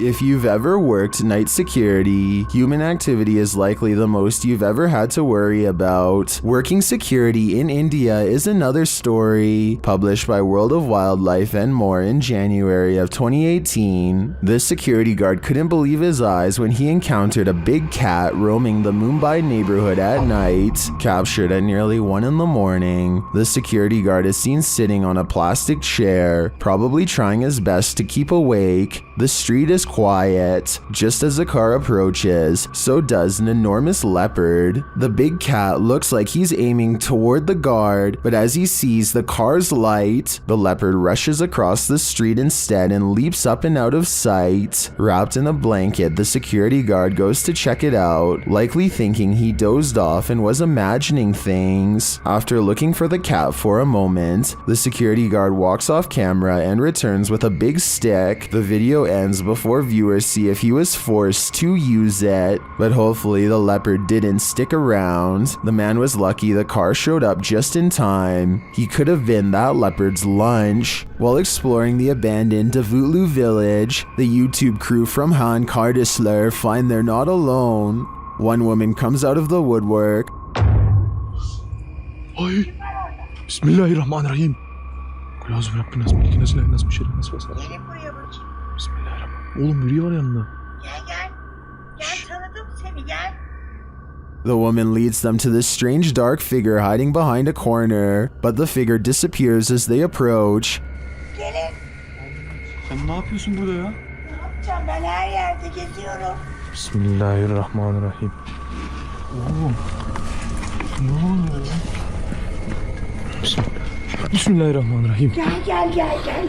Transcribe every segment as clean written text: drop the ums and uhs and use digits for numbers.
If you've ever worked night security, human activity is likely the most you've ever had to worry about. Working security in India is another story, published by World of Wildlife and more in January of 2018. This security guard couldn't believe his eyes when he encountered a big cat roaming the Mumbai neighborhood at night. Captured at nearly 1 in the morning, the security guard is seen sitting on a plastic chair, probably trying his best to keep awake. The street is quiet. Just as a car approaches, so does an enormous leopard. The big cat looks like he's aiming toward the guard, but as he sees the car's light, the leopard rushes across the street instead and leaps up and out of sight. Wrapped in a blanket, the security guard goes to check it out, likely thinking he dozed off and was imagining things. After looking for the cat for a moment, the security guard walks off camera and returns with a big stick. The video ends before viewers see if he was forced to use it, but hopefully the leopard didn't stick around. The man was lucky the car showed up just in time. He could have been that leopard's lunch. While exploring the abandoned Davutlu village, the YouTube crew from Han Kardasler find they're not alone. One woman comes out of the woodwork. Ay, Bismillahirrahmanirrahim. Kul auzu birabbin-nas, melikin-nas, ilahin-nas, min şerrin-nas, ve esrarih. Gelin buraya bakayım. Bismillahirrahmanirrahim. Oğlum biri var yanında. Gel. Gel tanıdım seni gel. The woman leads them to this strange dark figure hiding behind a corner, but the figure disappears as they approach. Gelin. Sen ne yapıyorsun burada ya? Ne yapacağım ben her yerde geziyorum. Bismillahirrahmanirrahim. Oğlum. Ne oluyor ya? Bismillahirrahmanirrahim. Gel.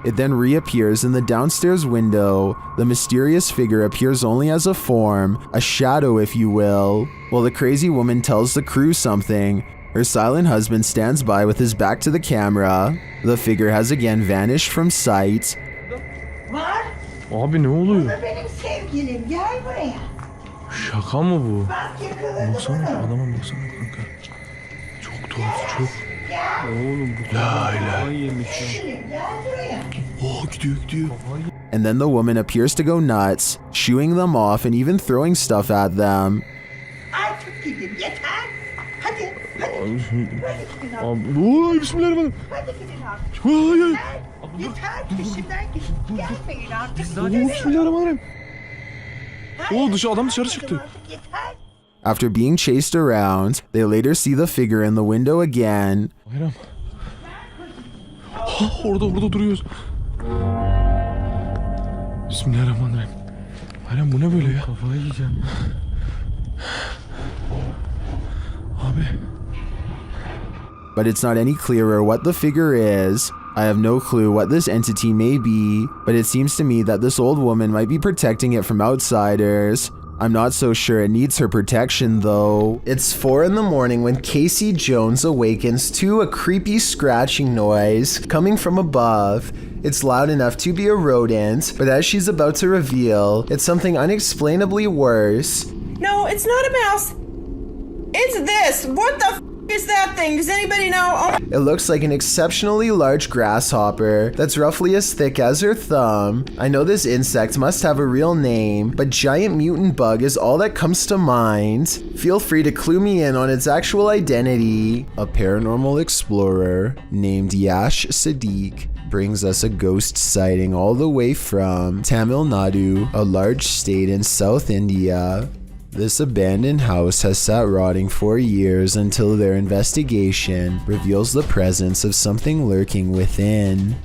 It then reappears in the downstairs window. The mysterious figure appears only as a form, a shadow if you will. While the crazy woman tells the crew something, her silent husband stands by with his back to the camera. The figure has again vanished from sight. Var. Abi ne oluyor? Bu da benim sevgilim. Gel buraya. Şaka mı bu? Bak yakaladım Baksana onu. adama baksana kanka. Çok tuhaf çok. Gel. Oğlum bu la ilahe. Gel buraya. Oh gidiyor. And then the woman appears to go nuts, shooing them off and even throwing stuff at them. Artık gidin yeter. Hadi. Hadi gidin artık. Abi bismillahirrahmanirrahim. Hadi gidin artık. Ay. Yeter peşimden gidin. Gelmeyin artık. Bismillahirrahmanirrahim. Adam dışarı çıktı. Yeter. After being chased around, they later see the figure in the window again. Bayram. Orada duruyoruz. Bismillahirrahmanirrahim. Bayram bu ne böyle ya? Kafayı yiyeceğim. Abi. But it's not any clearer what the figure is. I have no clue what this entity may be, but it seems to me that this old woman might be protecting it from outsiders. I'm not so sure it needs her protection though. It's 4 in the morning when Casey Jones awakens to a creepy scratching noise coming from above. It's loud enough to be a rodent, but as she's about to reveal, it's something unexplainably worse. No, it's not a mouse. It's this. What the f is that thing? Does anybody know? Oh It looks like an exceptionally large grasshopper that's roughly as thick as her thumb. I know this insect must have a real name, but giant mutant bug is all that comes to mind. Feel free to clue me in on its actual identity. A paranormal explorer named Yash Sadiq brings us a ghost sighting all the way from Tamil Nadu, a large state in South India. This abandoned house has sat rotting for years until their investigation reveals the presence of something lurking within.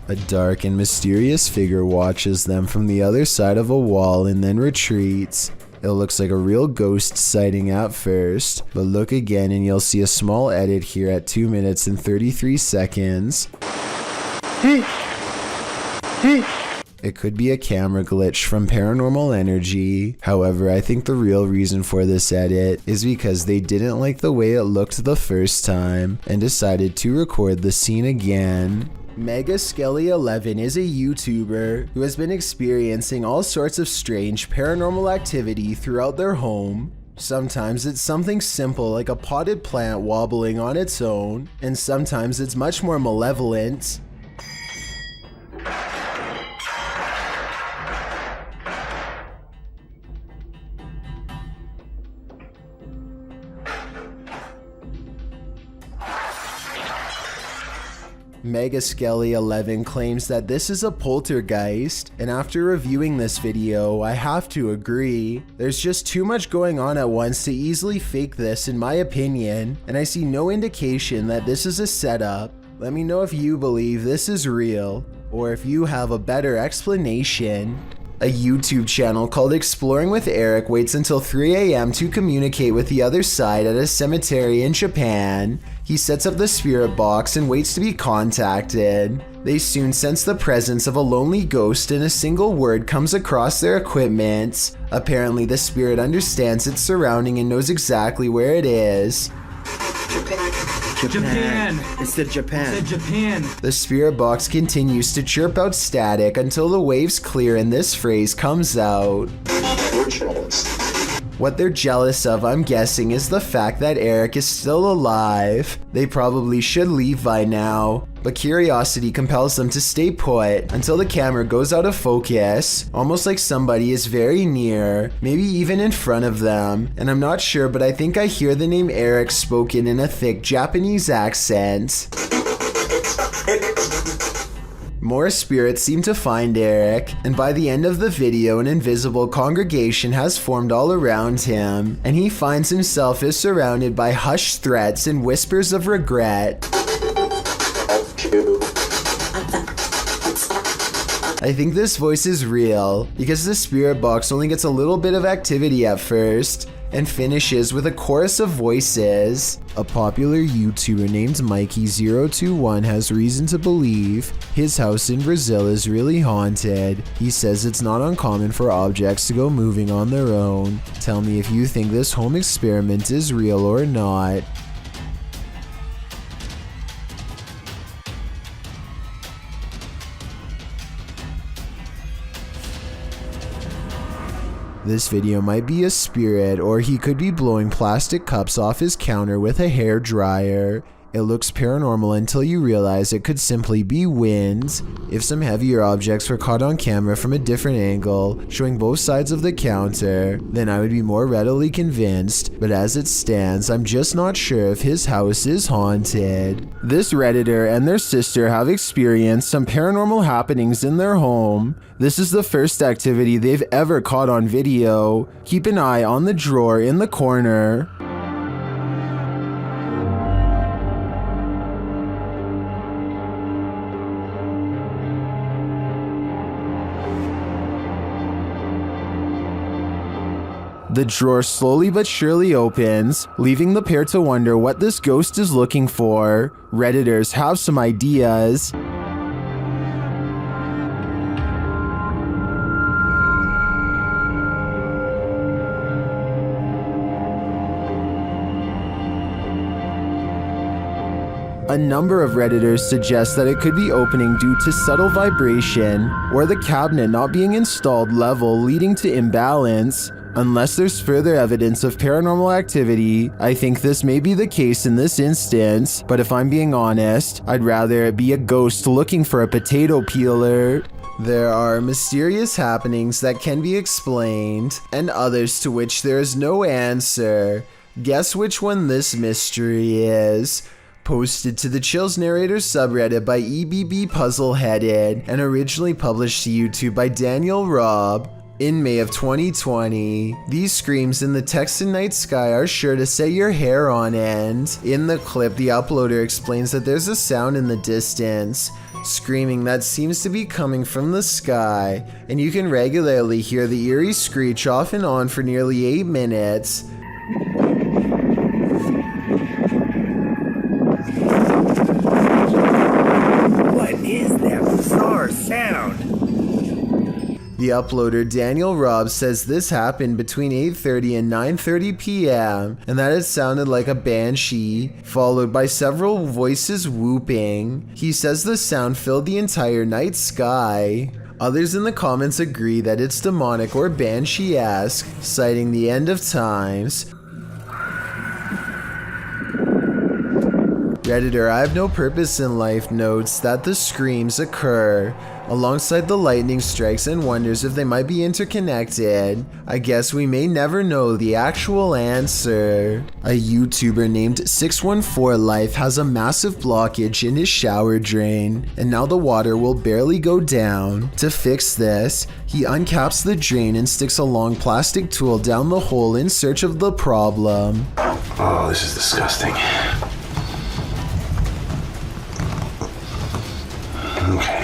A dark and mysterious figure watches them from the other side of a wall and then retreats. It looks like a real ghost sighting at first, but look again and you'll see a small edit here at 2 minutes and 33 seconds. It could be a camera glitch from Paranormal Energy. However, I think the real reason for this edit is because they didn't like the way it looked the first time and decided to record the scene again. Mega Skelly 11 is a YouTuber who has been experiencing all sorts of strange paranormal activity throughout their home. Sometimes it's something simple like a potted plant wobbling on its own, and sometimes it's much more malevolent. Megaskelly11 claims that this is a poltergeist, and after reviewing this video, I have to agree. There's just too much going on at once to easily fake this in my opinion, and I see no indication that this is a setup. Let me know if you believe this is real, or if you have a better explanation. A YouTube channel called Exploring with Eric waits until 3 a.m. to communicate with the other side at a cemetery in Japan. He sets up the spirit box and waits to be contacted. They soon sense the presence of a lonely ghost and a single word comes across their equipment. Apparently the spirit understands its surrounding and knows exactly where it is. Japan. It's the Japan. It's Japan. The spirit box continues to chirp out static until the waves clear and this phrase comes out. What they're jealous of, I'm guessing, is the fact that Eric is still alive. They probably should leave by now, but curiosity compels them to stay put until the camera goes out of focus, almost like somebody is very near, maybe even in front of them. And I'm not sure, but I think I hear the name Eric spoken in a thick Japanese accent. More spirits seem to find Eric, and by the end of the video, an invisible congregation has formed all around him, and he finds himself is surrounded by hushed threats and whispers of regret. I think this voice is real, because the spirit box only gets a little bit of activity at first, and finishes with a chorus of voices. A popular YouTuber named Mikey021 has reason to believe his house in Brazil is really haunted. He says it's not uncommon for objects to go moving on their own. Tell me if you think this home experiment is real or not. This video might be a spirit, or he could be blowing plastic cups off his counter with a hair dryer. It looks paranormal until you realize it could simply be wind. If some heavier objects were caught on camera from a different angle, showing both sides of the counter, then I would be more readily convinced, but as it stands, I'm just not sure if his house is haunted. This Redditor and their sister have experienced some paranormal happenings in their home. This is the first activity they've ever caught on video. Keep an eye on the drawer in the corner. The drawer slowly but surely opens, leaving the pair to wonder what this ghost is looking for. Redditors have some ideas. A number of Redditors suggest that it could be opening due to subtle vibration, or the cabinet not being installed level leading to imbalance. Unless there's further evidence of paranormal activity, I think this may be the case in this instance, but if I'm being honest, I'd rather it be a ghost looking for a potato peeler. There are mysterious happenings that can be explained, and others to which there is no answer. Guess which one this mystery is. Posted to the Chills Narrator subreddit by EBB Puzzleheaded, and originally published to YouTube by Daniel Robb. In May of 2020, these screams in the Texan night sky are sure to set your hair on end. In the clip, the uploader explains that there's a sound in the distance, screaming that seems to be coming from the sky, and you can regularly hear the eerie screech off and on for nearly 8 minutes. What is that bizarre sound? The uploader Daniel Robb says this happened between 8:30 and 9:30 p.m. and that it sounded like a banshee, followed by several voices whooping. He says the sound filled the entire night sky. Others in the comments agree that it's demonic or banshee-esque, citing the end of times. Redditor I Have No Purpose in Life notes that the screams occur alongside the lightning strikes and wonders if they might be interconnected. I guess we may never know the actual answer. A YouTuber named 614 Life has a massive blockage in his shower drain, and now the water will barely go down. To fix this, he uncaps the drain and sticks a long plastic tool down the hole in search of the problem. Oh, this is disgusting. Okay.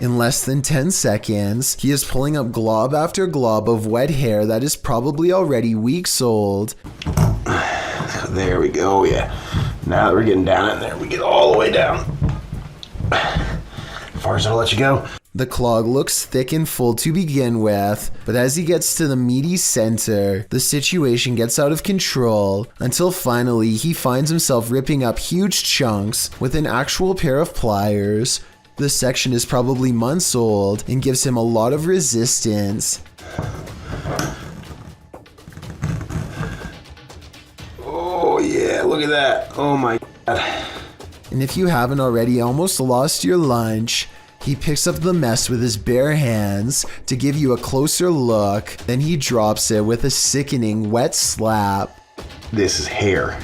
In less than 10 seconds, he is pulling up glob after glob of wet hair that is probably already weeks old. There we go, yeah. Now that we're getting down in there, we get all the way down. As far as I'll let you go. The clog looks thick and full to begin with, but as he gets to the meaty center, the situation gets out of control until finally he finds himself ripping up huge chunks with an actual pair of pliers. This section is probably months old and gives him a lot of resistance. Oh yeah, look at that. Oh my god. And if you haven't already almost lost your lunch, he picks up the mess with his bare hands to give you a closer look, then he drops it with a sickening wet slap. This is hair.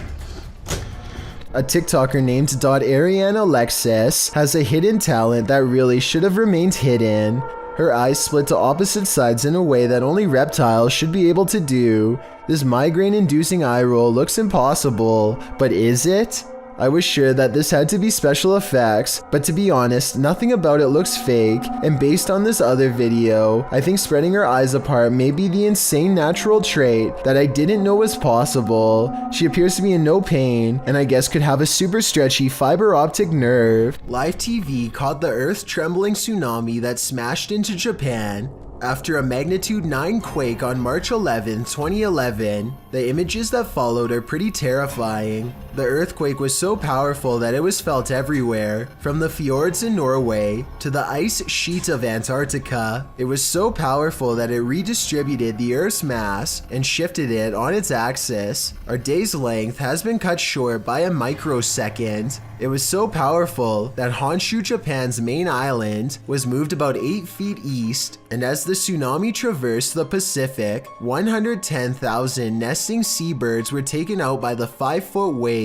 A TikToker named .ArianeAlexis has a hidden talent that really should have remained hidden. Her eyes split to opposite sides in a way that only reptiles should be able to do. This migraine-inducing eye roll looks impossible, but is it? I was sure that this had to be special effects, but to be honest, nothing about it looks fake, and based on this other video, I think spreading her eyes apart may be the insane natural trait that I didn't know was possible. She appears to be in no pain, and I guess could have a super stretchy fiber optic nerve. Live TV caught the earth-trembling tsunami that smashed into Japan. After a magnitude 9 quake on March 11, 2011, the images that followed are pretty terrifying. The earthquake was so powerful that it was felt everywhere, from the fjords in Norway to the ice sheet of Antarctica. It was so powerful that it redistributed the Earth's mass and shifted it on its axis. Our day's length has been cut short by a microsecond. It was so powerful that Honshu, Japan's main island, was moved about 8 feet east, and as the tsunami traversed the Pacific, 110,000 nesting seabirds were taken out by the 5-foot wave.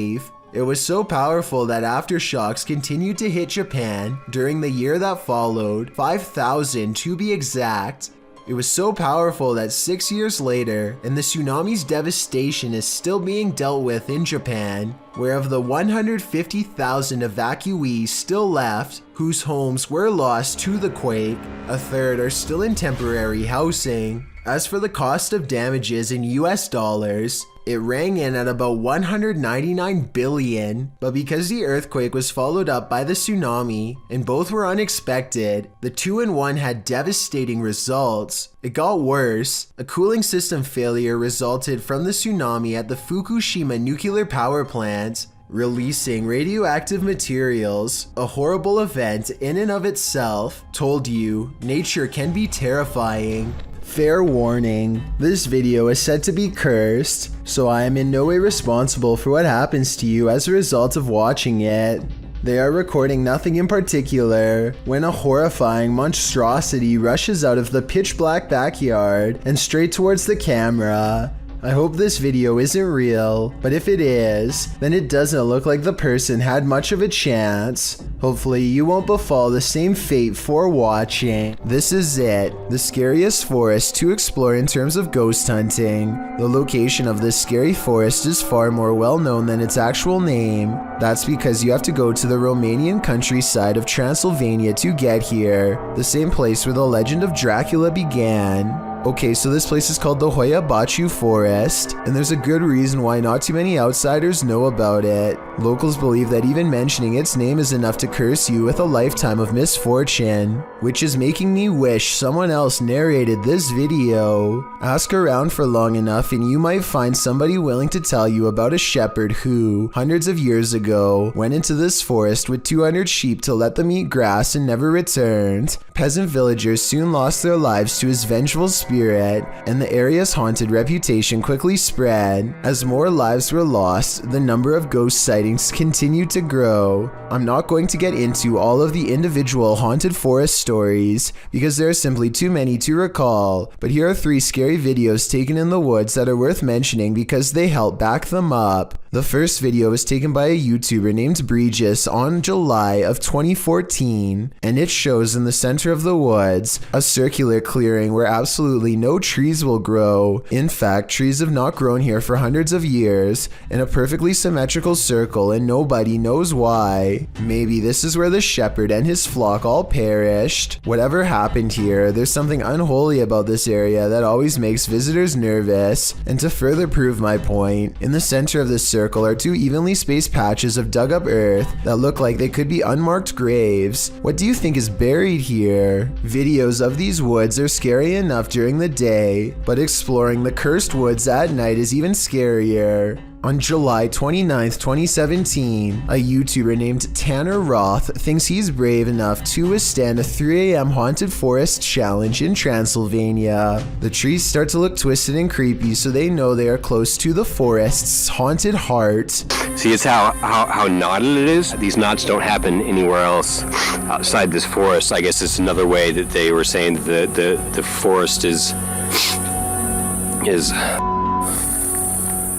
It was so powerful that aftershocks continued to hit Japan during the year that followed, 5,000 to be exact. It was so powerful that 6 years later, and the tsunami's devastation is still being dealt with in Japan, where of the 150,000 evacuees still left, whose homes were lost to the quake, a third are still in temporary housing. As for the cost of damages in US dollars, it rang in at about 199 billion, but because the earthquake was followed up by the tsunami, and both were unexpected, the 2-in-1 had devastating results. It got worse. A cooling system failure resulted from the tsunami at the Fukushima nuclear power plant, releasing radioactive materials. A horrible event in and of itself. Told you, nature can be terrifying. Fair warning, this video is said to be cursed, so I am in no way responsible for what happens to you as a result of watching it. They are recording nothing in particular when a horrifying monstrosity rushes out of the pitch black backyard and straight towards the camera. I hope this video isn't real, but if it is, then it doesn't look like the person had much of a chance. Hopefully you won't befall the same fate for watching. This is it, the scariest forest to explore in terms of ghost hunting. The location of this scary forest is far more well known than its actual name. That's because you have to go to the Romanian countryside of Transylvania to get here, the same place where the legend of Dracula began. Okay, so this place is called the Hoya Baciu Forest, and there's a good reason why not too many outsiders know about it. Locals believe that even mentioning its name is enough to curse you with a lifetime of misfortune, which is making me wish someone else narrated this video. Ask around for long enough and you might find somebody willing to tell you about a shepherd who, hundreds of years ago, went into this forest with 200 sheep to let them eat grass and never returned. Peasant villagers soon lost their lives to his vengeful spirit, and the area's haunted reputation quickly spread. As more lives were lost, the number of ghost sightings continued to grow. I'm not going to get into all of the individual haunted forest stories because there are simply too many to recall, but here are 3 scary videos taken in the woods that are worth mentioning because they help back them up. The first video was taken by a YouTuber named Bregis on July of 2014, and it shows in the center of the woods a circular clearing where absolutely no trees will grow. In fact, trees have not grown here for hundreds of years in a perfectly symmetrical circle, and nobody knows why. Maybe this is where the shepherd and his flock all perished. Whatever happened here, there's something unholy about this area that always makes visitors nervous. And to further prove my point, in the center of this circle are 2 evenly spaced patches of dug up earth that look like they could be unmarked graves. What do you think is buried here? Videos of these woods are scary enough during the day, but exploring the cursed woods at night is even scarier. On July 29th, 2017, a YouTuber named Tanner Roth thinks he's brave enough to withstand a 3 a.m. haunted forest challenge in Transylvania. The trees start to look twisted and creepy, so they know they are close to the forest's haunted heart. See, it's how knotted it is. These knots don't happen anywhere else outside this forest. I guess it's another way that they were saying that the forest is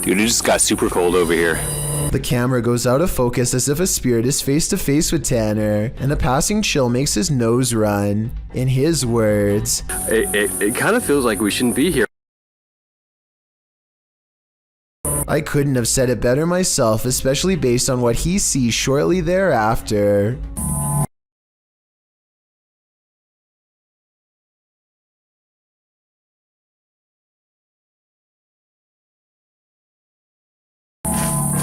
Dude, it just got super cold over here. The camera goes out of focus as if a spirit is face to face with Tanner, and a passing chill makes his nose run. In his words, It kind of feels like we shouldn't be here. I couldn't have said it better myself, especially based on what he sees shortly thereafter.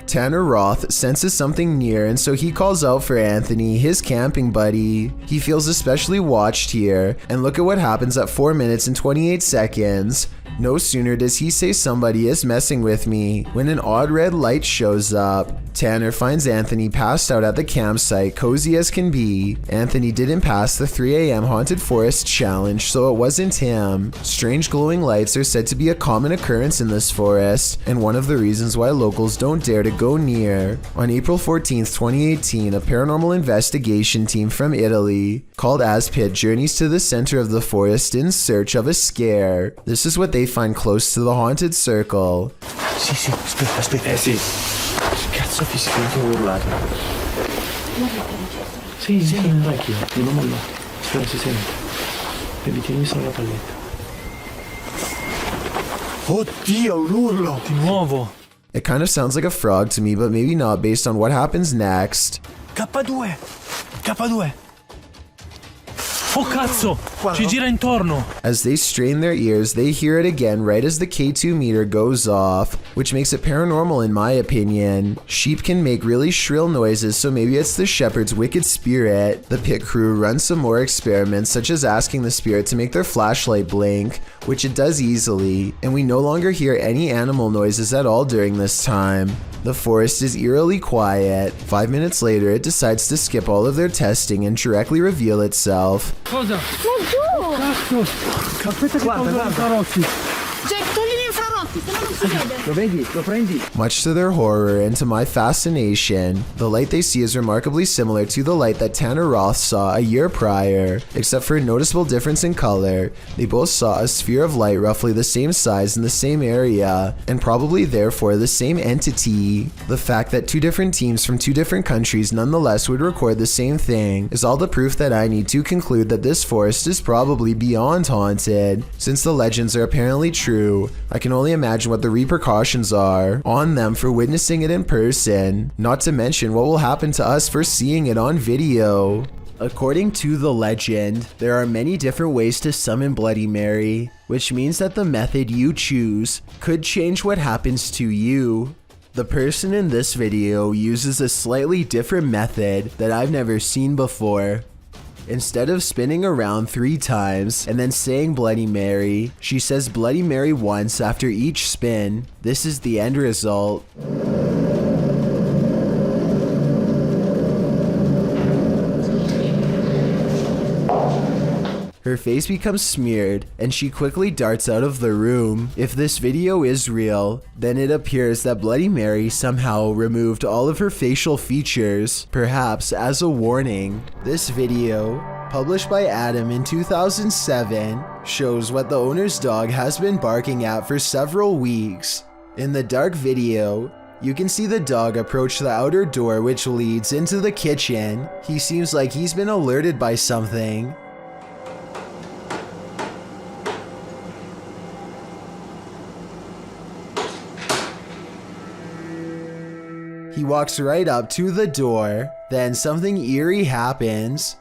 Tanner Roth senses something near, and so he calls out for Anthony, his camping buddy. He feels especially watched here, and look at what happens at 4 minutes and 28 seconds. No sooner does he say somebody is messing with me when an odd red light shows up. Tanner finds Anthony passed out at the campsite, cozy as can be. Anthony didn't pass the 3 a.m. haunted forest challenge, so it wasn't him. Strange glowing lights are said to be a common occurrence in this forest, and one of the reasons why locals don't dare to go near. On April 14th, 2018, a paranormal investigation team from Italy called Aspit journeys to the center of the forest in search of a scare. This is what they find close to the haunted circle. Sì, aspetta. Sì. Cazzo fischio, che ho urlato. Sì, nell'orecchio, non molla. Spero si sente. Vedi, tieni solo la palletta. Oddio, un urlo! Di nuovo! It kind of sounds like a frog to me, but maybe not based on what happens next. K2! Oh cazzo! Ci gira intorno! As they strain their ears, they hear it again right as the K2 meter goes off, which makes it paranormal in my opinion. Sheep can make really shrill noises, so maybe it's the shepherd's wicked spirit. The pit crew runs some more experiments, such as asking the spirit to make their flashlight blink, which it does easily, and we no longer hear any animal noises at all during this time. The forest is eerily quiet. 5 minutes later, it decides to skip all of their testing and directly reveal itself. Cosa? Cazzo! Aspetta che tolgo gli infrarossi. Jack, togli gli infrarossi, se no non si vede. Lo vedi? Lo prendi? Much to their horror and to my fascination, the light they see is remarkably similar to the light that Tanner Roth saw a year prior, except for a noticeable difference in color. They both saw a sphere of light roughly the same size in the same area, and probably therefore the same entity. The fact that 2 different teams from 2 different countries nonetheless would record the same thing is all the proof that I need to conclude that this forest is probably beyond haunted. Since the legends are apparently true, I can only imagine what the repercussions are on them for witnessing it in person, not to mention what will happen to us for seeing it on video. According to the legend, there are many different ways to summon Bloody Mary, which means that the method you choose could change what happens to you. The person in this video uses a slightly different method that I've never seen before. Instead of spinning around 3 times and then saying Bloody Mary, she says Bloody Mary once after each spin. This is the end result. Her face becomes smeared and she quickly darts out of the room. If this video is real, then it appears that Bloody Mary somehow removed all of her facial features, perhaps as a warning. This video, published by Adam in 2007, shows what the owner's dog has been barking at for several weeks. In the dark video, you can see the dog approach the outer door which leads into the kitchen. He seems like he's been alerted by something. He walks right up to the door, then something eerie happens.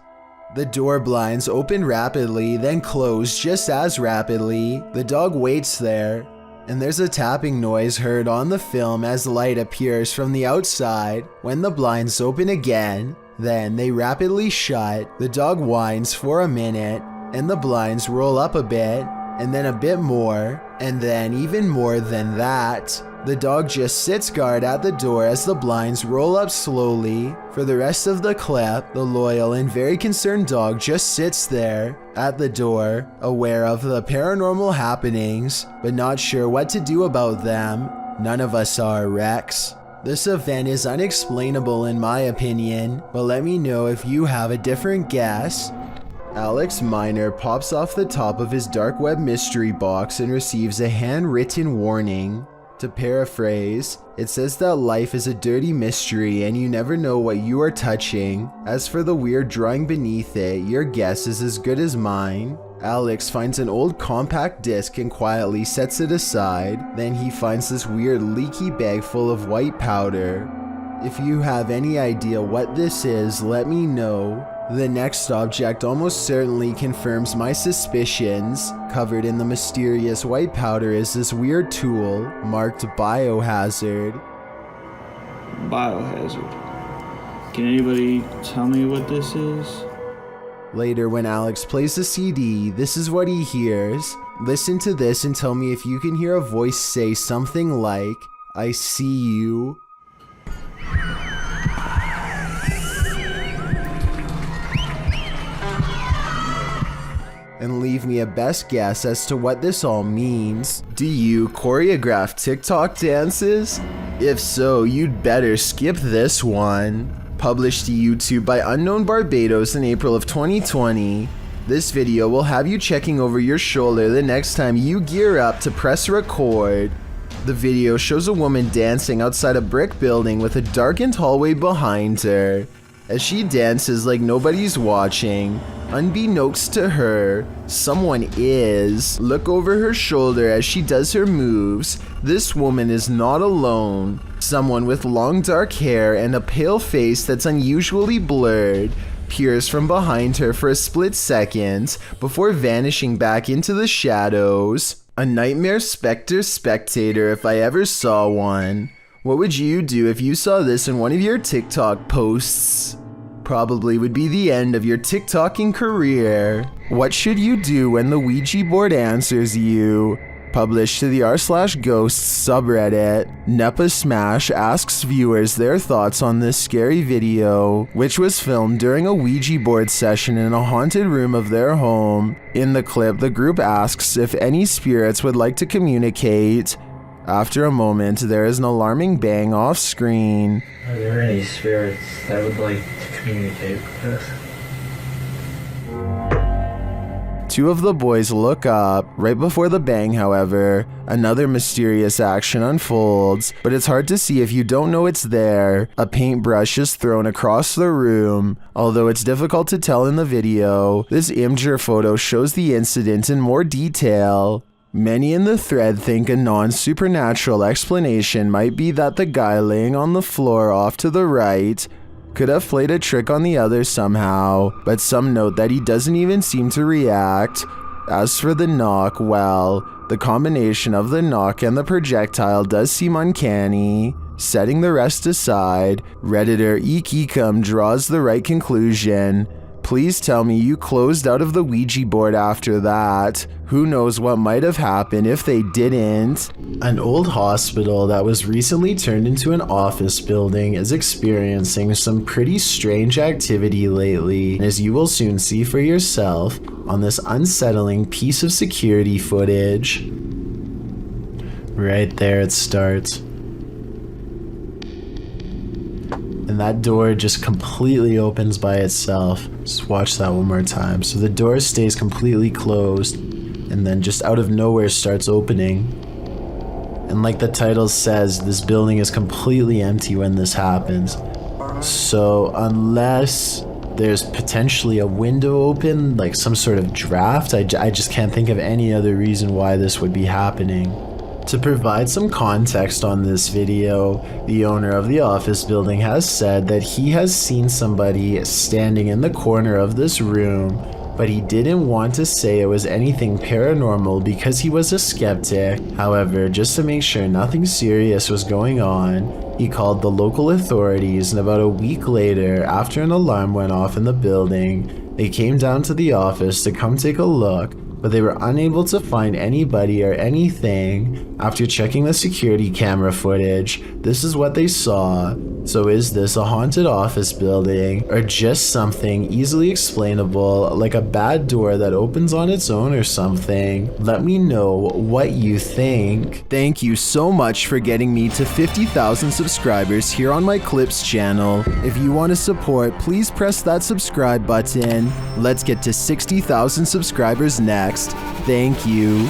The door blinds open rapidly, then close just as rapidly. The dog waits there, and there's a tapping noise heard on the film as light appears from the outside. When the blinds open again, then they rapidly shut. The dog whines for a minute, and the blinds roll up a bit, and then a bit more, and then even more than that. The dog just sits guard at the door as the blinds roll up slowly. For the rest of the clip, the loyal and very concerned dog just sits there at the door, aware of the paranormal happenings, but not sure what to do about them. None of us are, Rex. This event is unexplainable in my opinion, but let me know if you have a different guess. Alex Miner pops off the top of his dark web mystery box and receives a handwritten warning. To paraphrase, it says that life is a dirty mystery and you never know what you are touching. As for the weird drawing beneath it, your guess is as good as mine. Alex finds an old compact disc and quietly sets it aside. Then he finds this weird leaky bag full of white powder. If you have any idea what this is, let me know. The next object almost certainly confirms my suspicions. Covered in the mysterious white powder is this weird tool marked Biohazard. Biohazard. Can anybody tell me what this is? Later, when Alex plays the CD, this is what he hears. Listen to this and tell me if you can hear a voice say something like, "I see you." And leave me a best guess as to what this all means. Do you choreograph TikTok dances? If so, you'd better skip this one. Published to YouTube by Unknown Barbados in April of 2020. This video will have you checking over your shoulder the next time you gear up to press record. The video shows a woman dancing outside a brick building with a darkened hallway behind her. As she dances like nobody's watching, unbeknownst to her, someone is. Look over her shoulder as she does her moves. This woman is not alone. Someone with long dark hair and a pale face that's unusually blurred peers from behind her for a split second before vanishing back into the shadows. A nightmare specter spectator if I ever saw one. What would you do if you saw this in one of your TikTok posts? Probably would be the end of your TikToking career. What should you do when the Ouija board answers you? Published to the r/ghosts subreddit, Nepa Smash asks viewers their thoughts on this scary video, which was filmed during a Ouija board session in a haunted room of their home. In the clip, the group asks if any spirits would like to communicate. After a moment, there is an alarming bang off screen. Are there any spirits that would like to communicate with us? Two of the boys look up. Right before the bang, however, another mysterious action unfolds, but it's hard to see if you don't know it's there. A paintbrush is thrown across the room. Although it's difficult to tell in the video, this Imgur photo shows the incident in more detail. Many in the thread think a non-supernatural explanation might be that the guy laying on the floor off to the right could have played a trick on the other somehow, but some note that he doesn't even seem to react. As for the knock, well, the combination of the knock and the projectile does seem uncanny. Setting the rest aside, Redditor Eekecum draws the right conclusion. Please tell me you closed out of the Ouija board after that. Who knows what might have happened if they didn't. An old hospital that was recently turned into an office building is experiencing some pretty strange activity lately, as you will soon see for yourself on this unsettling piece of security footage. Right there it starts. And that door just completely opens by itself. Just watch that one more time. So the door stays completely closed and then just out of nowhere starts opening. And like the title says, this building is completely empty when this happens. So unless there's potentially a window open, like some sort of draft, I just can't think of any other reason why this would be happening. To provide some context on this video, the owner of the office building has said that he has seen somebody standing in the corner of this room, but he didn't want to say it was anything paranormal because he was a skeptic. However, just to make sure nothing serious was going on, he called the local authorities, and about a week later, after an alarm went off in the building, they came down to the office to come take a look, but they were unable to find anybody or anything. After checking the security camera footage, this is what they saw. So is this a haunted office building or just something easily explainable, like a bad door that opens on its own or something? Let me know what you think. Thank you so much for getting me to 50,000 subscribers here on my Clips channel. If you want to support, please press that subscribe button. Let's get to 60,000 subscribers next. Thank you.